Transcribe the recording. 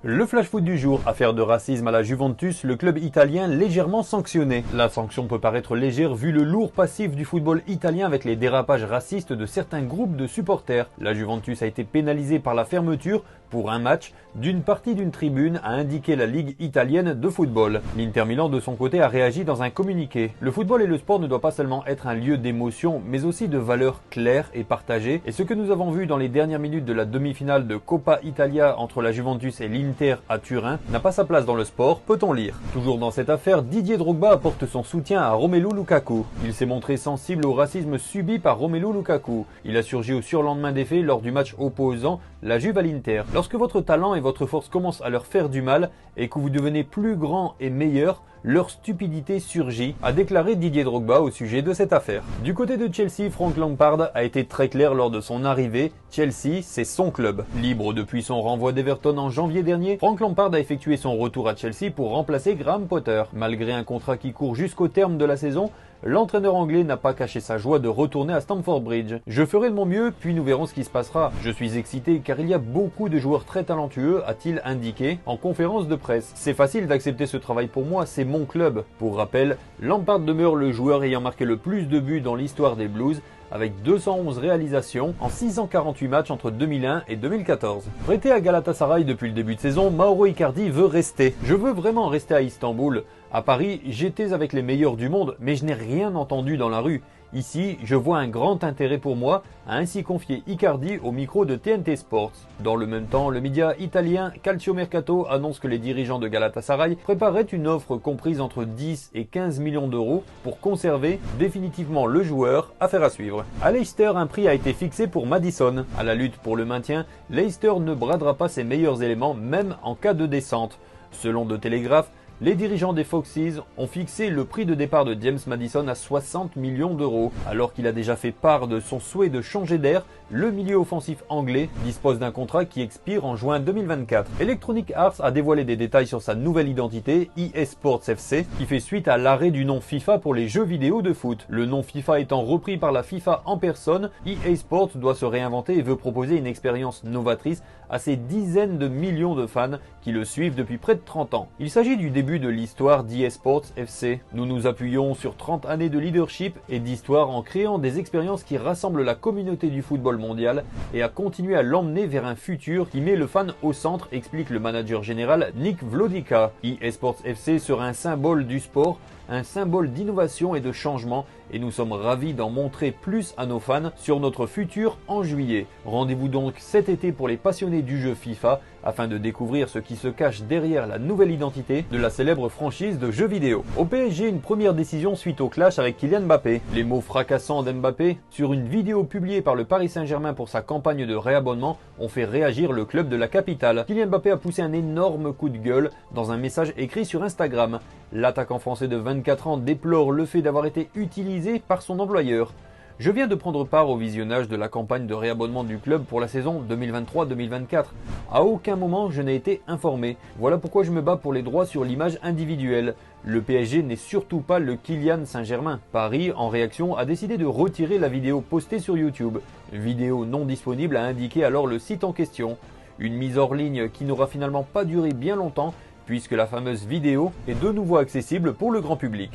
Le flash foot du jour, affaire de racisme à la Juventus, le club italien légèrement sanctionné. La sanction peut paraître légère vu le lourd passif du football italien avec les dérapages racistes de certains groupes de supporters. La Juventus a été pénalisée par la fermeture, pour un match, d'une partie d'une tribune, a indiqué la Ligue italienne de football. L'Inter Milan de son côté a réagi dans un communiqué. Le football et le sport ne doivent pas seulement être un lieu d'émotion, mais aussi de valeurs claires et partagées. Et ce que nous avons vu dans les dernières minutes de la demi-finale de Coppa Italia entre la Juventus et l'Inter à Turin n'a pas sa place dans le sport, peut-on lire. Toujours dans cette affaire, Didier Drogba apporte son soutien à Romelu Lukaku. Il s'est montré sensible au racisme subi par Romelu Lukaku. Il a surgi au surlendemain des faits lors du match opposant la Juve à l'Inter. Lorsque votre talent et votre force commencent à leur faire du mal et que vous devenez plus grand et meilleur, leur stupidité surgit, a déclaré Didier Drogba au sujet de cette affaire. Du côté de Chelsea, Frank Lampard a été très clair lors de son arrivée. Chelsea, c'est son club. Libre depuis son renvoi d'Everton en janvier dernier, Frank Lampard a effectué son retour à Chelsea pour remplacer Graham Potter. Malgré un contrat qui court jusqu'au terme de la saison, l'entraîneur anglais n'a pas caché sa joie de retourner à Stamford Bridge. Je ferai de mon mieux, puis nous verrons ce qui se passera. Je suis excité car il y a beaucoup de joueurs très talentueux, a-t-il indiqué en conférence de presse. C'est facile d'accepter ce travail pour moi, c'est mon club. Pour rappel, Lampard demeure le joueur ayant marqué le plus de buts dans l'histoire des Blues, avec 211 réalisations en 648 matchs entre 2001 et 2014. Prêté à Galatasaray depuis le début de saison, Mauro Icardi veut rester. Je veux vraiment rester à Istanbul. À Paris, j'étais avec les meilleurs du monde, mais je n'ai rien entendu dans la rue. Ici, je vois un grand intérêt pour moi, a ainsi confié Icardi au micro de TNT Sports. Dans le même temps, le média italien Calciomercato annonce que les dirigeants de Galatasaray prépareraient une offre comprise entre 10 et 15 millions d'euros pour conserver définitivement le joueur, affaire à suivre. À Leicester, un prix a été fixé pour Maddison. À la lutte pour le maintien, Leicester ne bradera pas ses meilleurs éléments, même en cas de descente. Selon The Telegraph, les dirigeants des Foxes ont fixé le prix de départ de James Maddison à 60 millions d'euros. Alors qu'il a déjà fait part de son souhait de changer d'air, le milieu offensif anglais dispose d'un contrat qui expire en juin 2024. Electronic Arts a dévoilé des détails sur sa nouvelle identité, EA Sports FC, qui fait suite à l'arrêt du nom FIFA pour les jeux vidéo de foot. Le nom FIFA étant repris par la FIFA en personne, EA Sports doit se réinventer et veut proposer une expérience novatrice à ses dizaines de millions de fans qui le suivent depuis près de 30 ans. Il s'agit du début de l'histoire d'EA Sports FC. Nous nous appuyons sur 30 années de leadership et d'histoire en créant des expériences qui rassemblent la communauté du football mondial et à continuer à l'emmener vers un futur qui met le fan au centre, explique le manager général Nick Vlodica. EA Sports FC sera un symbole du sport, un symbole d'innovation et de changement, et nous sommes ravis d'en montrer plus à nos fans sur notre futur en juillet. Rendez-vous donc cet été pour les passionnés du jeu FIFA afin de découvrir ce qui se cache derrière la nouvelle identité de la célèbre franchise de jeux vidéo. Au PSG, une première décision suite au clash avec Kylian Mbappé. Les mots fracassants d'Mbappé sur une vidéo publiée par le Paris Saint-Germain pour sa campagne de réabonnement ont fait réagir le club de la capitale. Kylian Mbappé a poussé un énorme coup de gueule dans un message écrit sur Instagram. L'attaquant français de 24 ans déplore le fait d'avoir été utilisé par son employeur. Je viens de prendre part au visionnage de la campagne de réabonnement du club pour la saison 2023-2024. À aucun moment je n'ai été informé. Voilà pourquoi je me bats pour les droits sur l'image individuelle. Le PSG n'est surtout pas le Kylian Saint-Germain. Paris, en réaction, a décidé de retirer la vidéo postée sur YouTube. Vidéo non disponible, a indiqué alors le site en question. Une mise hors ligne qui n'aura finalement pas duré bien longtemps puisque la fameuse vidéo est de nouveau accessible pour le grand public.